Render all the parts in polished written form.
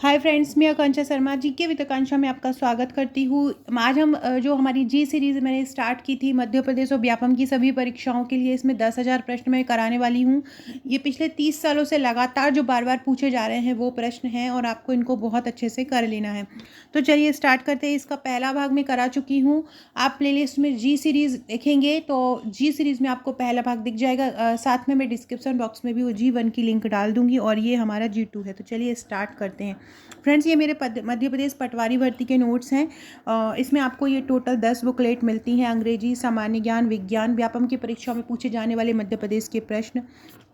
Hi friends, मैं आकांक्षा शर्मा जी के वित्ताकांक्षा में आपका स्वागत करती हूँ। आज हम जो हमारी जी सीरीज़ मैंने स्टार्ट की थी मध्य प्रदेश और व्यापम की सभी परीक्षाओं के लिए, इसमें 10,000 प्रश्न मैं कराने वाली हूँ। ये पिछले 30 सालों से लगातार जो बार बार पूछे जा रहे हैं वो प्रश्न हैं और आपको इनको बहुत अच्छे से कर लेना है। तो चलिए स्टार्ट करते हैं। इसका पहला भाग मैं करा चुकी हूँ। आप प्लेलिस्ट में जी सीरीज़ देखेंगे तो जी सीरीज़ में आपको पहला भाग दिख जाएगा। साथ में मैं डिस्क्रिप्शन बॉक्स में भी वो जी1 की लिंक डाल दूँगी और ये हमारा जी2 है। तो चलिए स्टार्ट करते हैं। फ्रेंड्स, ये मेरे मध्य प्रदेश पटवारी भर्ती के नोट्स हैं। इसमें आपको ये टोटल 10 बुकलेट मिलती हैं। अंग्रेजी, सामान्य ज्ञान, विज्ञान, व्यापम की परीक्षा में पूछे जाने वाले मध्य प्रदेश के प्रश्न,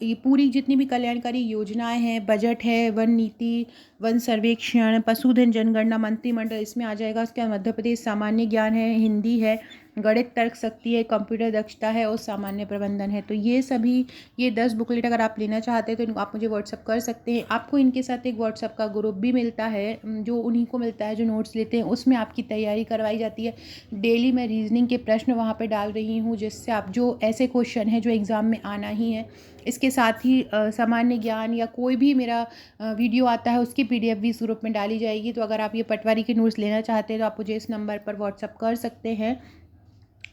ये पूरी जितनी भी कल्याणकारी योजनाएं हैं, बजट है, वन नीति, वन सर्वेक्षण, पशुधन जनगणना, मंत्रिमंडल, इसमें आ जाएगा। उसके बाद मध्य प्रदेश सामान्य ज्ञान है, हिंदी है, गणित तर्क शक्ति है, कंप्यूटर दक्षता है और सामान्य प्रबंधन है। तो ये सभी, ये 10 बुकलेट अगर आप लेना चाहते हैं तो इनको आप मुझे व्हाट्सअप कर सकते हैं। आपको इनके साथ एक व्हाट्सअप का ग्रुप भी मिलता है, जो उन्हीं को मिलता है जो नोट्स लेते हैं। उसमें आपकी तैयारी करवाई जाती है। डेली मैं रीजनिंग के प्रश्न वहाँ पे डाल रही हूँ, जिससे आप जो ऐसे क्वेश्चन हैं जो एग्ज़ाम में आना ही है, इसके साथ ही सामान्य ज्ञान या कोई भी मेरा वीडियो आता है उसकी PDF भी इस ग्रुप में डाली जाएगी। तो अगर आप ये पटवारी के नोट्स लेना चाहते हैं तो आप मुझे इस नंबर पर व्हाट्सअप कर सकते हैं।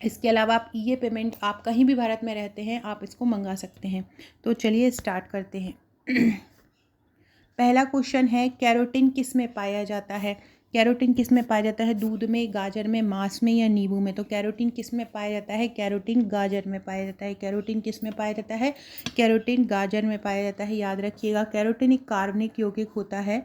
इसके अलावा आप ये पेमेंट, आप कहीं भी भारत में रहते हैं आप इसको मंगा सकते हैं। तो चलिए स्टार्ट करते हैं। पहला क्वेश्चन है, कैरोटीन किस में पाया जाता है? कैरोटीन किस में पाया जाता है? दूध में, गाजर में, मांस में या नींबू में? तो कैरोटीन किस में पाया जाता है? कैरोटीन गाजर में पाया जाता है। कैरोटीन किस में पाया जाता है? कैरोटीन गाजर में पाया जाता है। याद रखिएगा, कैरोटीन एक कार्बनिक यौगिक होता है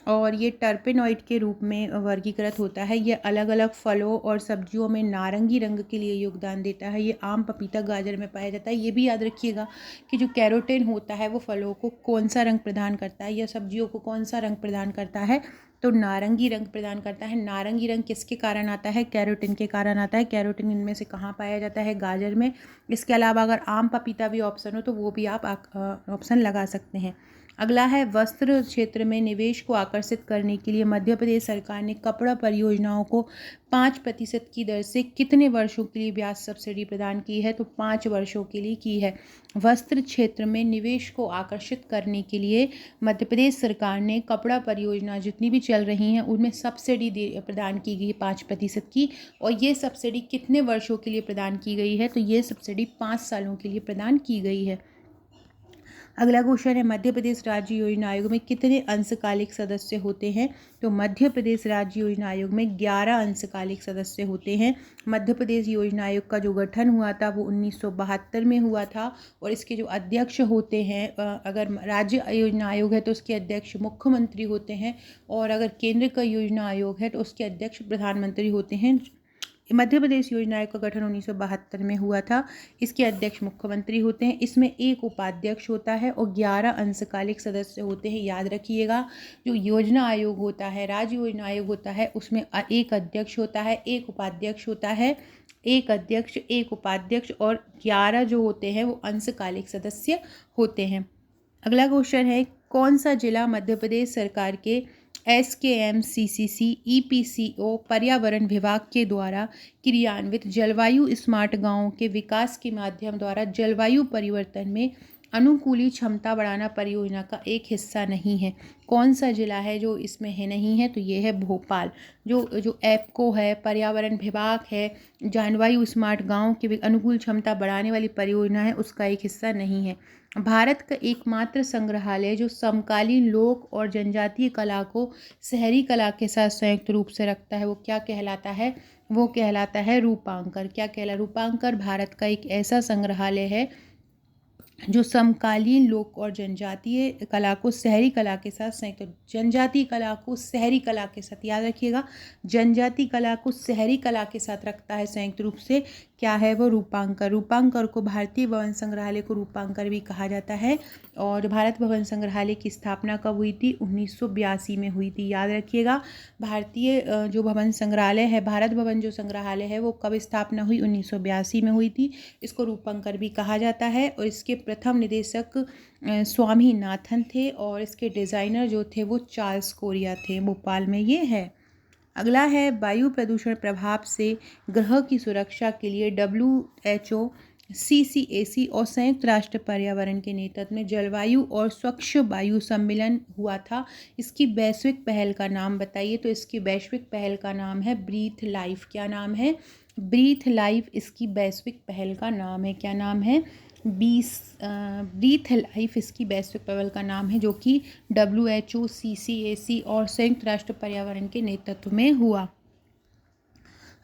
और ये टर्पेनॉइड के रूप में वर्गीकृत होता है। ये अलग अलग फलों और सब्जियों में नारंगी रंग के लिए योगदान देता है। ये आम, पपीता, गाजर में पाया जाता है। ये भी याद रखिएगा कि जो कैरोटीन होता है वो फलों को कौन सा रंग प्रदान करता है या सब्जियों को कौन सा रंग प्रदान करता है? तो नारंगी रंग प्रदान करता है। नारंगी रंग किसके कारण आता है? कैरोटीन के कारण आता है। कैरोटीन इनमें से कहाँ पाया जाता है? गाजर में। इसके अलावा अगर आम, पपीता भी ऑप्शन हो तो वो भी आप ऑप्शन लगा सकते हैं। अगला है, वस्त्र क्षेत्र में निवेश को आकर्षित करने के लिए मध्य प्रदेश सरकार ने कपड़ा परियोजनाओं को 5% की दर से कितने वर्षों के लिए ब्याज सब्सिडी प्रदान की है? तो 5 वर्षों के लिए की है। वस्त्र क्षेत्र में निवेश को आकर्षित करने के लिए मध्य प्रदेश सरकार ने कपड़ा परियोजना जितनी भी चल रही हैं उनमें सब्सिडी प्रदान की गई 5% की। और ये सब्सिडी कितने वर्षों के लिए प्रदान की गई है? तो ये सब्सिडी 5 सालों के लिए प्रदान की गई है। अगला क्वेश्चन है, मध्य प्रदेश राज्य योजना आयोग में कितने अंशकालिक सदस्य होते हैं? तो मध्य प्रदेश राज्य योजना आयोग में 11 अंशकालिक सदस्य होते हैं। मध्य प्रदेश योजना आयोग का जो गठन हुआ था वो 1972 में हुआ था और इसके जो अध्यक्ष होते हैं, अगर राज्य योजना आयोग है तो उसके अध्यक्ष मुख्यमंत्री होते हैं और अगर केंद्र का योजना आयोग है तो उसके अध्यक्ष प्रधानमंत्री होते हैं। मध्य प्रदेश योजना आयोग का गठन 1972 में हुआ था। इसके अध्यक्ष मुख्यमंत्री होते हैं। इसमें एक उपाध्यक्ष होता है और 11 अंशकालिक सदस्य होते हैं। याद रखिएगा, जो योजना आयोग होता है, राज्य योजना आयोग होता है, उसमें एक अध्यक्ष होता है, एक उपाध्यक्ष होता है, एक अध्यक्ष, एक उपाध्यक्ष और 11 जो होते हैं वो अंशकालिक सदस्य होते हैं। अगला क्वेश्चन है, कौन सा जिला मध्य प्रदेश सरकार के SKM-CCC EPCO पर्यावरण विभाग के द्वारा क्रियान्वित जलवायु स्मार्ट गांवों के विकास के माध्यम द्वारा जलवायु परिवर्तन में अनुकूली क्षमता बढ़ाना परियोजना का एक हिस्सा नहीं है? कौन सा जिला है जो इसमें है, नहीं है? तो ये है भोपाल। जो एपको है, पर्यावरण विभाग है, जलवायु स्मार्ट गांव के अनुकूल क्षमता बढ़ाने वाली परियोजना है, उसका एक हिस्सा नहीं है। भारत का एकमात्र संग्रहालय जो समकालीन लोक और जनजातीय कला को शहरी कला के साथ संयुक्त रूप से रखता है वो क्या कहलाता है? वो कहलाता है रूपांकर। क्या कहला? रूपांकर भारत का एक ऐसा संग्रहालय है जो समकालीन लोक और जनजातीय कला को शहरी कला के साथ संयुक्त, जनजातीय कला को शहरी कला के साथ, याद रखिएगा, जनजातीय कला को शहरी कला के साथ रखता है संयुक्त रूप से। क्या है वो? रूपांकर। रूपांकर को भारतीय भवन संग्रहालय को रूपांकर भी कहा जाता है। और भारत भवन संग्रहालय की स्थापना कब हुई थी? 1982 में हुई थी। याद रखिएगा, भारतीय जो भवन संग्रहालय है, भारत भवन जो संग्रहालय है वो कब स्थापना हुई? 1982 में हुई थी। इसको रूपांकर भी कहा जाता है और इसके प्रथम निदेशक स्वामीनाथन थे और इसके डिज़ाइनर जो थे वो चार्ल्स कोरिया थे। भोपाल में ये है। अगला है, वायु प्रदूषण प्रभाव से ग्रह की सुरक्षा के लिए WHO CCAC और संयुक्त राष्ट्र पर्यावरण के नेतृत्व में जलवायु और स्वच्छ वायु सम्मेलन हुआ था। इसकी वैश्विक पहल का नाम बताइए। तो इसकी वैश्विक पहल का नाम है ब्रीथ लाइफ। क्या नाम है? ब्रीथ लाइफ इसकी वैश्विक पहल का नाम है। क्या नाम है? ब्रीथ लाइफ इसकी वैश्विक पहल का नाम है, जो कि WHO, CCAC और संयुक्त राष्ट्र पर्यावरण के नेतृत्व में हुआ।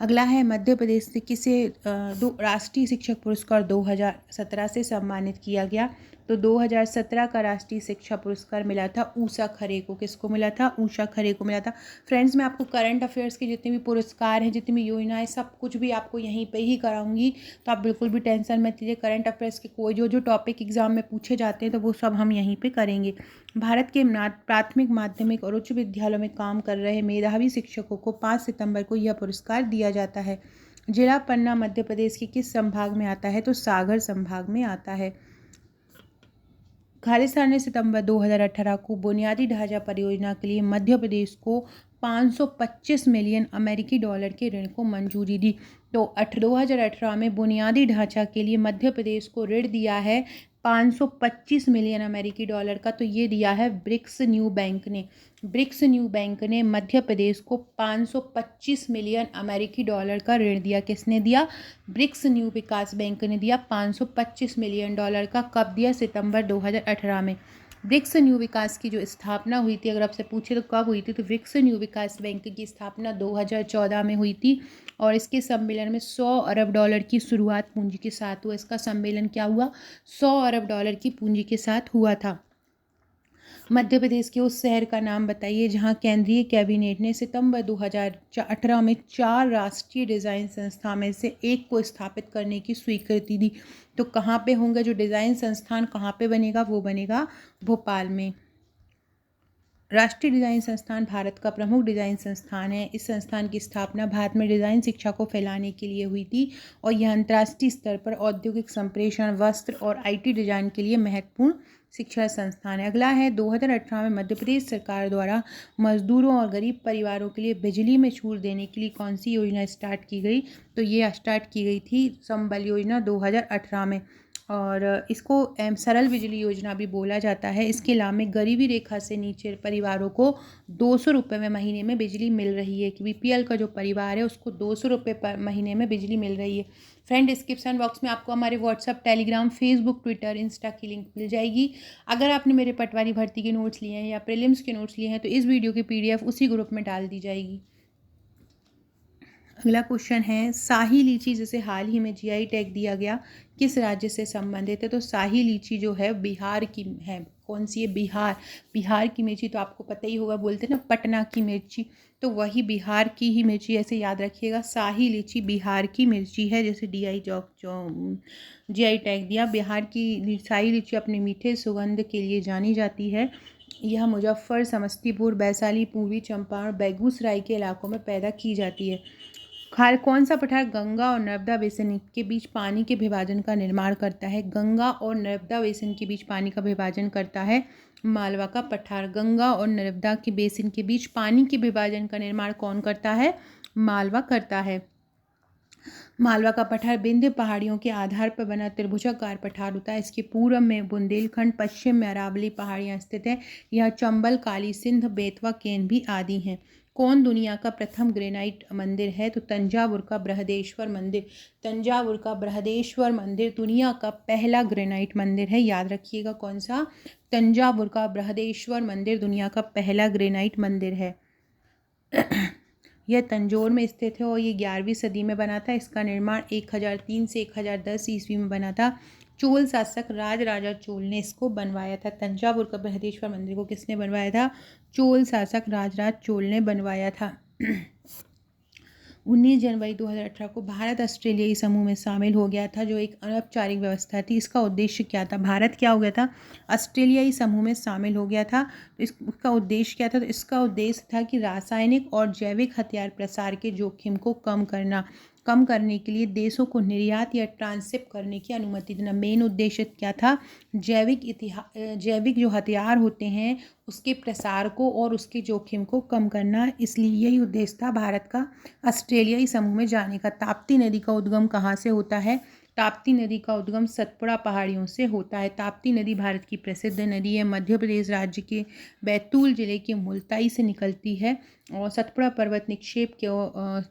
अगला है मध्य प्रदेश से किसे दो राष्ट्रीय शिक्षक पुरस्कार 2017 से सम्मानित किया गया। तो 2017 का राष्ट्रीय शिक्षा पुरस्कार मिला था ऊषा खरे को। किसको मिला था? ऊषा खरे को मिला था। फ्रेंड्स, मैं आपको करंट अफेयर्स के जितने भी पुरस्कार हैं, जितनी भी योजनाएं, सब कुछ भी आपको यहीं पे ही कराऊंगी, तो आप बिल्कुल भी टेंशन मत लीजिए। करंट अफेयर्स के कोई जो टॉपिक एग्जाम में पूछे जाते हैं तो वो सब हम यहीं पर करेंगे। भारत के प्राथमिक, माध्यमिक और उच्च विद्यालयों में काम कर रहे मेधावी शिक्षकों को 5 सितंबर को यह पुरस्कार दिया जाता है। जिला पन्ना मध्य प्रदेश के किस संभाग में आता है? तो सागर संभाग में आता है। खालिस्तान ने सितंबर 2018 को बुनियादी ढांचा परियोजना के लिए मध्य प्रदेश को 525 मिलियन अमेरिकी डॉलर के ऋण को मंजूरी दी। तो 2018 में बुनियादी ढांचा के लिए मध्य प्रदेश को ऋण दिया है 525 मिलियन अमेरिकी डॉलर का। तो ये दिया है ब्रिक्स न्यू बैंक ने। ब्रिक्स न्यू बैंक ने मध्य प्रदेश को 525 मिलियन अमेरिकी डॉलर का ऋण दिया। किसने दिया? ब्रिक्स न्यू विकास बैंक ने दिया 525 मिलियन डॉलर का। कब दिया? सितंबर 2018 में। ब्रिक्स न्यू विकास की जो स्थापना हुई थी, अगर आपसे पूछे तो कब हुई थी, तो ब्रिक्स न्यू विकास बैंक की स्थापना 2014 में हुई थी और इसके सम्मेलन में 100 अरब डॉलर की शुरुआत पूंजी के साथ हुआ। इसका सम्मेलन क्या हुआ? 100 अरब डॉलर की पूंजी के साथ हुआ था। मध्य प्रदेश के उस शहर का नाम बताइए जहां केंद्रीय कैबिनेट ने सितंबर 2018 में 4 राष्ट्रीय डिज़ाइन संस्थान में से एक को स्थापित करने की स्वीकृति दी। तो कहाँ पे होंगे जो डिज़ाइन संस्थान, कहाँ पे बनेगा? वो बनेगा भोपाल में। राष्ट्रीय डिज़ाइन संस्थान भारत का प्रमुख डिज़ाइन संस्थान है। इस संस्थान की स्थापना भारत में डिज़ाइन शिक्षा को फैलाने के लिए हुई थी और यह अंतर्राष्ट्रीय स्तर पर औद्योगिक संप्रेषण, वस्त्र और IT डिज़ाइन के लिए महत्वपूर्ण शिक्षा संस्थान है। अगला है 2018 में मध्य प्रदेश सरकार द्वारा मजदूरों और गरीब परिवारों के लिए बिजली में छूट देने के लिए कौन सी योजना स्टार्ट की गई? तो ये स्टार्ट की गई थी संबल योजना 2018 में, और इसको सरल बिजली योजना भी बोला जाता है। इसके लाभ में गरीबी रेखा से नीचे परिवारों को 200 रुपये में महीने में बिजली मिल रही है। कि BPL का जो परिवार है उसको 200 रुपये पर महीने में बिजली मिल रही है। फ्रेंड, डिस्क्रिप्शन बॉक्स में आपको हमारे WhatsApp, Telegram, Facebook, Twitter, Insta की लिंक मिल जाएगी। अगर आपने मेरे पटवारी भर्ती के नोट्स लिए हैं या प्रीलिम्स के नोट्स लिए हैं तो इस वीडियो की PDF उसी ग्रुप में डाल दी जाएगी। अगला क्वेश्चन है, शाही लीची जिसे हाल ही में GI टैग दिया गया किस राज्य से संबंधित है? तो शाही लीची जो है बिहार की है। कौन सी है? बिहार की मिर्ची। तो आपको पता ही होगा, बोलते हैं ना पटना की मिर्ची, तो वही बिहार की ही मिर्ची, ऐसे याद रखिएगा। शाही लीची बिहार की मिर्ची है, जैसे GI टैग दिया। बिहार की शाही लीची अपने मीठे सुगंध के लिए जानी जाती है। यह मुजफ्फर, समस्तीपुर, वैशाली, पूर्वी चंपारण, बेगूसराय के इलाकों में पैदा की जाती है। कौन सा पठार गंगा और नर्मदा बेसिन के बीच पानी के विभाजन का निर्माण करता है? गंगा और नर्मदा बेसिन के बीच पानी का विभाजन करता है मालवा का पठार। गंगा और नर्मदा के बेसिन के बीच पानी के विभाजन का निर्माण कौन करता है? मालवा करता है। मालवा का पठार विंध्य पहाड़ियों के आधार पर बना त्रिभुजाकार पठार होता है। इसके पूर्व में बुंदेलखंड, पश्चिम में अरावली पहाड़ियाँ स्थित हैं। यह चंबल, काली सिंध, बेतवा, केन भी आदि हैं। कौन दुनिया का प्रथम ग्रेनाइट मंदिर है? तो तंजावुर का बृहदेश्वर मंदिर। तंजावुर का बृहदेश्वर मंदिर दुनिया का पहला ग्रेनाइट मंदिर है। याद रखिएगा, कौन सा? तंजावुर का बृहदेश्वर मंदिर दुनिया का पहला ग्रेनाइट मंदिर है। यह तंजौर में स्थित है और ये 11वीं सदी में बना था। इसका निर्माण 1003 से 1010 ईस्वी में बना था। चोल शासक राजा चोल ने इसको बनवाया था। तंजावुर का बृहदेश्वर मंदिर को किसने बनवाया था? चोल शासक राज चोल ने बनवाया था। 19 जनवरी 2018 को भारत ऑस्ट्रेलियाई समूह में शामिल हो गया था, जो एक अनौपचारिक व्यवस्था थी। इसका उद्देश्य क्या था? भारत क्या हो गया था? ऑस्ट्रेलियाई समूह में शामिल हो गया था। तो इसका उद्देश्य क्या था? तो इसका उद्देश्य था कि रासायनिक और जैविक हथियार प्रसार के जोखिम को कम करने के लिए देशों को निर्यात या ट्रांसशिप करने की अनुमति देना। मेन उद्देश्य क्या था? जैविक जो हथियार होते हैं उसके प्रसार को और उसके जोखिम को कम करना। इसलिए यही उद्देश्य था भारत का ऑस्ट्रेलियाई समूह में जाने का। ताप्ती नदी का उद्गम कहाँ से होता है? ताप्ती नदी का उद्गम सतपुड़ा पहाड़ियों से होता है। ताप्ती नदी भारत की प्रसिद्ध नदी है। मध्य प्रदेश राज्य के बैतूल जिले के मुल्ताई से निकलती है और सतपुड़ा पर्वत निक्षेप के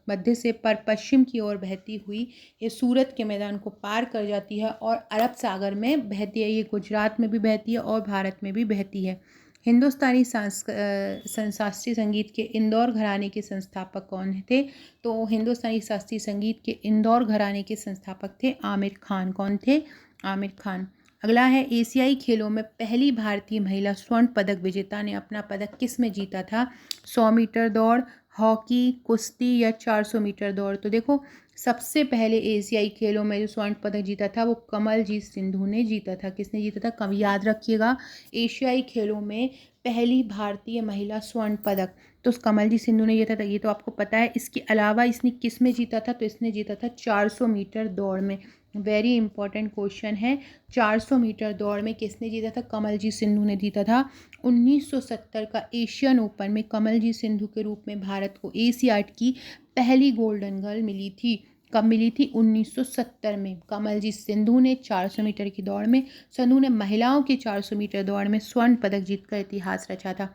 मध्य से पश्चिम की ओर बहती हुई ये सूरत के मैदान को पार कर जाती है और अरब सागर में बहती है। ये गुजरात में भी बहती है और भारत में भी बहती है। हिंदुस्तानी शास्त्रीय संगीत के इंदौर घराने के संस्थापक कौन थे? तो हिंदुस्तानी शास्त्रीय संगीत के इंदौर घराने के संस्थापक थे आमिर खान। कौन थे? आमिर खान। अगला है, एशियाई खेलों में पहली भारतीय महिला स्वर्ण पदक विजेता ने अपना पदक किस में जीता था? 100 मीटर दौड़, हॉकी, कुश्ती या 400 मीटर दौड़। तो देखो, सबसे पहले एशियाई खेलों में जो स्वर्ण पदक जीता था वो कमलजीत सिंधु ने जीता था। किसने जीता था? कब याद रखिएगा, एशियाई खेलों में पहली भारतीय महिला स्वर्ण पदक तो कमलजीत सिंधु ने जीता था, ये तो आपको पता है। इसके अलावा इसने किस में जीता था? तो इसने जीता था 400 मीटर दौड़ में। वेरी इंपॉर्टेंट क्वेश्चन है, 400 मीटर दौड़ में किसने जीता था? कमलजीत सिंधु ने जीता था। 1970 का एशियन ओपन में कमलजीत सिंधु के रूप में भारत को एशियाड की पहली गोल्डन गर्ल मिली थी। कब मिली थी? 1970 में। कमलजीत सिंधु ने 400 मीटर की दौड़ में, सिंधु ने महिलाओं की 400 मीटर दौड़ में स्वर्ण पदक जीतकर इतिहास रचा था।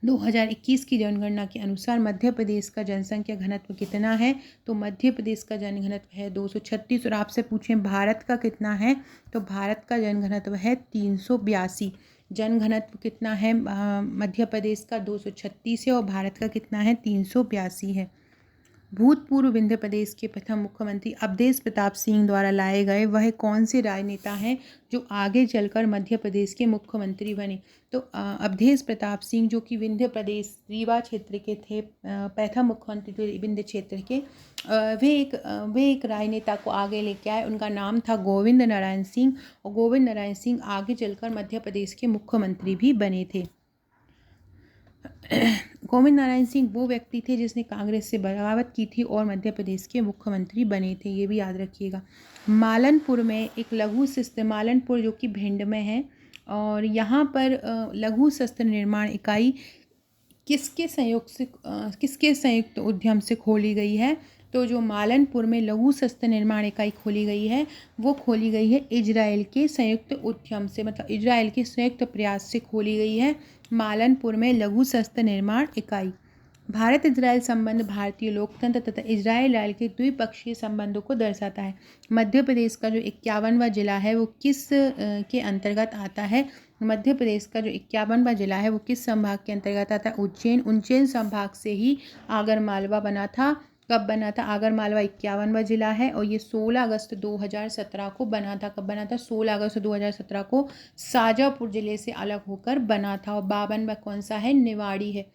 2021 की जनगणना के अनुसार मध्य प्रदेश का जनसंख्या घनत्व कितना है? तो मध्य प्रदेश का जनघनत्व है 236। और आपसे पूछें भारत का कितना है? तो भारत का जनघनत्व है 382। जनघनत्व कितना है मध्य प्रदेश का? 236 है और भारत का कितना है? 382 है। भूतपूर्व विंध्य प्रदेश के प्रथम मुख्यमंत्री अवधेश प्रताप सिंह द्वारा लाए गए वह कौन से राजनेता हैं जो आगे चलकर मध्य प्रदेश के मुख्यमंत्री बने? तो अवधेश प्रताप सिंह, जो कि विंध्य प्रदेश रीवा क्षेत्र के थे, प्रथम मुख्यमंत्री थे विंध्य क्षेत्र के। वे एक राजनेता को आगे लेके आए, उनका नाम था गोविंद नारायण सिंह। और गोविंद नारायण सिंह आगे चलकर मध्य प्रदेश के मुख्यमंत्री भी बने थे। गोविंद नारायण सिंह वो व्यक्ति थे जिसने कांग्रेस से बगावत की थी और मध्य प्रदेश के मुख्यमंत्री बने थे, ये भी याद रखिएगा। मालनपुर में एक लघु शस्त्र, मालनपुर जो कि भिंड में है, और यहाँ पर लघु शस्त्र निर्माण इकाई किसके संयुक्त उद्यम से खोली गई है? तो जो मालनपुर में लघु शस्त्र निर्माण इकाई खोली गई है वो खोली गई है इजराइल के संयुक्त उद्यम से, मतलब इजराइल के संयुक्त प्रयास से खोली गई है मालनपुर में लघु शस्त्र निर्माण इकाई। भारत इजराइल संबंध भारतीय लोकतंत्र तथा इजराइल के द्विपक्षीय संबंधों को दर्शाता है। मध्य प्रदेश का जो 51वां जिला है वो किस के अंतर्गत आता है? मध्य प्रदेश का जो 51वां जिला है वो किस संभाग के अंतर्गत आता है? उज्जैन। उज्जैन संभाग से ही आगर मालवा बना था। कब बना था? आगर मालवा 51वां जिला है और ये 16 अगस्त 2017 को बना था। कब बना था? 16 अगस्त 2017 को शाजापुर जिले से अलग होकर बना था। और 52वां कौन सा है? निवाड़ी है।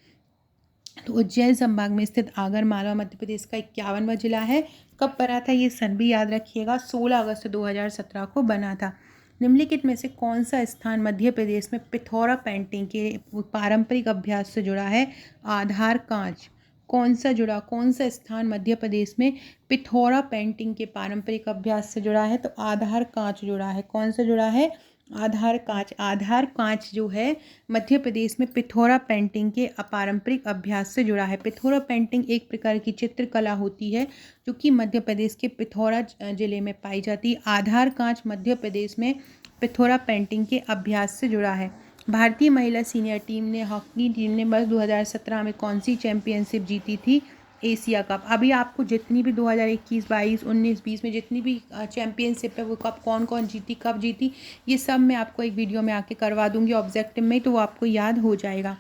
तो उज्जैन संभाग में स्थित आगर मालवा मध्य प्रदेश का 51वां जिला है। कब बना था? ये सन भी याद रखिएगा, 16 अगस्त 2017 को बना था। निम्नलिखित में से कौन सा स्थान मध्य प्रदेश में पिथौरा पेंटिंग के पारंपरिक अभ्यास से जुड़ा है? आधार कांच। कौन सा स्थान मध्य प्रदेश में पिथौरा पेंटिंग के पारंपरिक अभ्यास से जुड़ा है? तो आधार कांच जुड़ा है। कौन सा जुड़ा है? आधार कांच। आधार कांच जो है मध्य प्रदेश में पिथौरा पेंटिंग के पारंपरिक अभ्यास से जुड़ा है। पिथौरा पेंटिंग एक प्रकार की चित्रकला होती है जो कि मध्य प्रदेश के पिथौरा जिले में पाई जाती है। आधार कांच मध्य प्रदेश में पिथौरा पेंटिंग के अभ्यास से जुड़ा है। भारतीय महिला सीनियर टीम ने हॉकी टीम ने वर्ष 2017 में कौन सी चैंपियनशिप जीती थी? Asia cup. अभी आपको जितनी भी 2021, 22, 19, 20 में जितनी भी चैंपियनशिप है वो कप कौन कौन जीती, कब जीती, ये सब मैं आपको एक वीडियो में आके करवा दूंगी ऑब्जेक्टिव में, तो वो आपको याद हो जाएगा।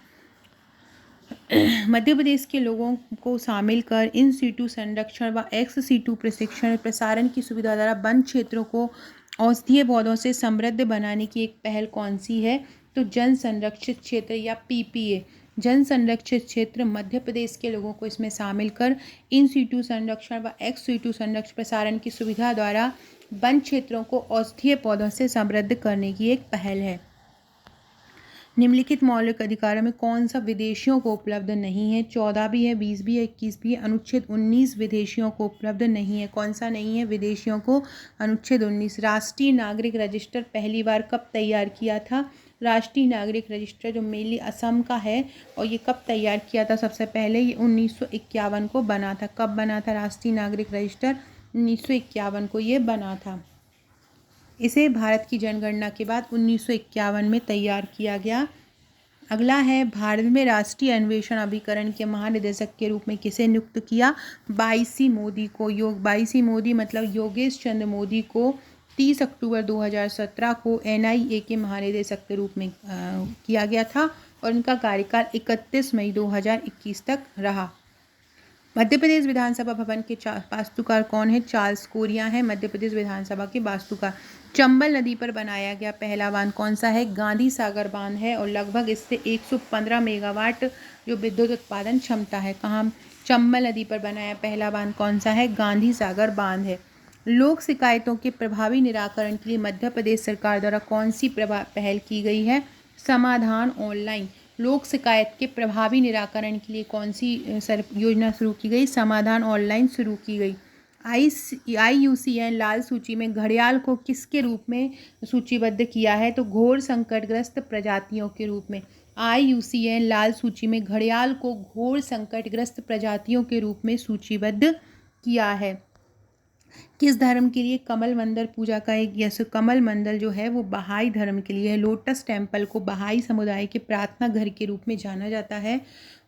मध्य प्रदेश के लोगों को शामिल कर इन सीटू संरक्षण व एक्स सीटू प्रशिक्षण प्रसारण की सुविधा द्वारा वन क्षेत्रों को औषधीय पौधों से समृद्ध बनाने की एक पहल कौन सी है? तो जन संरक्षित क्षेत्र या पीपीए। जन संरक्षित क्षेत्र मध्य प्रदेश के लोगों को इसमें शामिल कर इन सीटू संरक्षण व एक्स सीटू संरक्षण प्रसारण की सुविधा द्वारा वन क्षेत्रों को औषधीय पौधों से समृद्ध करने की एक पहल है। निम्नलिखित मौलिक अधिकारों में कौन सा विदेशियों को उपलब्ध नहीं है? 14 भी है, 20 भी है, 21 भी है। अनुच्छेद 19 विदेशियों को उपलब्ध नहीं है। कौन सा नहीं है विदेशियों को? अनुच्छेद 19। राष्ट्रीय नागरिक रजिस्टर पहली बार कब तैयार किया था? राष्ट्रीय नागरिक रजिस्टर जो मेनली असम का है, और ये कब तैयार किया था सबसे पहले? ये 1951 को बना था। कब बना था राष्ट्रीय नागरिक रजिस्टर? 1951 को ये बना था। इसे भारत की जनगणना के बाद 1951 में तैयार किया गया। अगला है, भारत में राष्ट्रीय अन्वेषण अभिकरण के महानिदेशक के रूप में किसे नियुक्त किया? 22 मोदी को। 22 मोदी मतलब योगेश चंद्र मोदी को 30 अक्टूबर 2017 को NIA के महानिदेशक के रूप में किया गया था और इनका कार्यकाल 31 मई 2021 तक रहा। मध्य प्रदेश विधानसभा भवन के वास्तुकार कौन है? चार्ल्स कोरिया हैं मध्य प्रदेश विधानसभा के वास्तुकार। चंबल नदी पर बनाया गया पहला बांध कौन सा है? गांधी सागर बांध है और लगभग इससे 115 मेगावाट जो विद्युत उत्पादन क्षमता है। कहाँ? चंबल नदी पर बनाया पहला बांध कौन सा है? गांधी सागर बांध है। लोक शिकायतों के प्रभावी निराकरण के लिए मध्य प्रदेश सरकार द्वारा कौन सी पहल की गई है? समाधान ऑनलाइन। लोक शिकायत के प्रभावी निराकरण के लिए कौन सी योजना शुरू की गई? समाधान ऑनलाइन शुरू की गई। IUCN लाल सूची में घड़ियाल को किसके रूप में सूचीबद्ध किया है? तो घोर संकटग्रस्त प्रजातियों के रूप में। IUCN लाल सूची में घड़ियाल को घोर संकटग्रस्त प्रजातियों के रूप में सूचीबद्ध किया है। किस धर्म के लिए कमल मंदिर पूजा का एक? कमल मंदिर जो है वो बहाई धर्म के लिए है। लोटस टेम्पल को बहाई समुदाय के प्रार्थना घर के रूप में जाना जाता है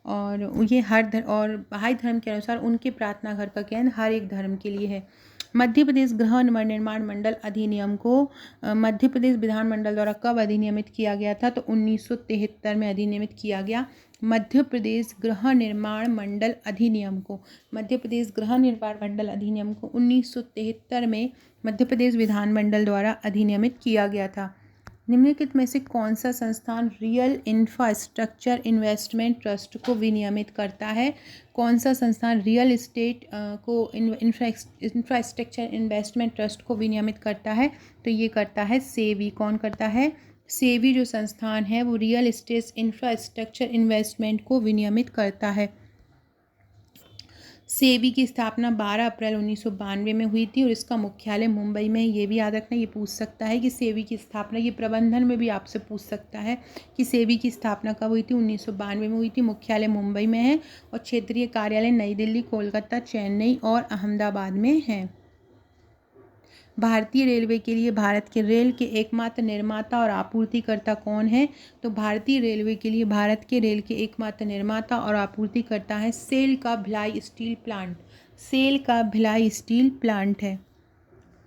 और ये और बहाई धर्म के अनुसार उनके प्रार्थना घर का केंद्र हर एक धर्म के लिए है। मध्य प्रदेश गृह निर्माण मंडल अधिनियम को मध्य प्रदेश विधानमंडल द्वारा कब अधिनियमित किया गया था? तो 1973 में अधिनियमित किया गया। मध्य प्रदेश गृह निर्माण मंडल अधिनियम को 1973 में मध्य प्रदेश विधानमंडल द्वारा अधिनियमित किया गया था। निम्नलिखित में से कौन सा संस्थान रियल इंफ्रास्ट्रक्चर इन्वेस्टमेंट ट्रस्ट को विनियमित करता है? कौन सा संस्थान रियल एस्टेट को इंफ्रास्ट्रक्चर इन्वेस्टमेंट ट्रस्ट को विनियमित करता है? तो ये करता है सेबी। कौन करता है? सेबी जो संस्थान है वो रियल एस्टेट इंफ्रास्ट्रक्चर इन्वेस्टमेंट को विनियमित करता है। सेबी की स्थापना 12 अप्रैल 1992 में हुई थी और इसका मुख्यालय मुंबई में है। ये भी याद रखना, ये पूछ सकता है कि सेबी की स्थापना, ये प्रबंधन में भी आपसे पूछ सकता है कि सेबी की स्थापना कब हुई थी? 1992 में हुई थी। मुख्यालय मुंबई में है और क्षेत्रीय कार्यालय नई दिल्ली, कोलकाता, चेन्नई और अहमदाबाद में है। भारतीय रेलवे के लिए भारत के रेल के एकमात्र निर्माता और आपूर्तिकर्ता कौन है? तो भारतीय रेलवे के लिए भारत के रेल के एकमात्र निर्माता और आपूर्तिकर्ता है सेल का भिलाई स्टील प्लांट। सेल का भिलाई स्टील प्लांट है।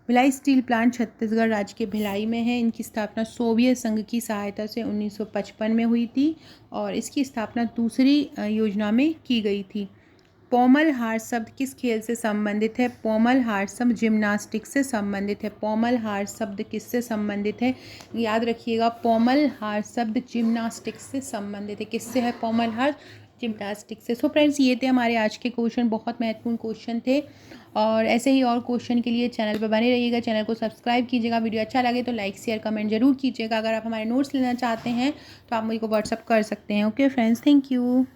भिलाई स्टील प्लांट छत्तीसगढ़ राज्य के भिलाई में है। इनकी स्थापना सोवियत संघ की सहायता से 1955 में हुई थी और इसकी स्थापना दूसरी योजना में की गई थी। पोमल हार शब्द किस खेल से संबंधित है? पोमल हार शब्द जिम्नास्टिक्स से संबंधित है। पोमल हार शब्द किससे संबंधित है? याद रखिएगा, पोमल हार शब्द जिम्नास्टिक्स से संबंधित है। किससे है पोमल हार? जिम्नास्टिक्स से। सो फ्रेंड्स, ये थे हमारे आज के क्वेश्चन, बहुत महत्वपूर्ण क्वेश्चन थे और ऐसे ही और क्वेश्चन के लिए चैनल पर बने रहिएगा। चैनल को सब्सक्राइब कीजिएगा। वीडियो अच्छा लगे तो लाइक शेयर कमेंट जरूर कीजिएगा। अगर आप हमारे नोट्स लेना चाहते हैं तो आप मुझे व्हाट्सअप कर सकते हैं। Okay friends, thank you.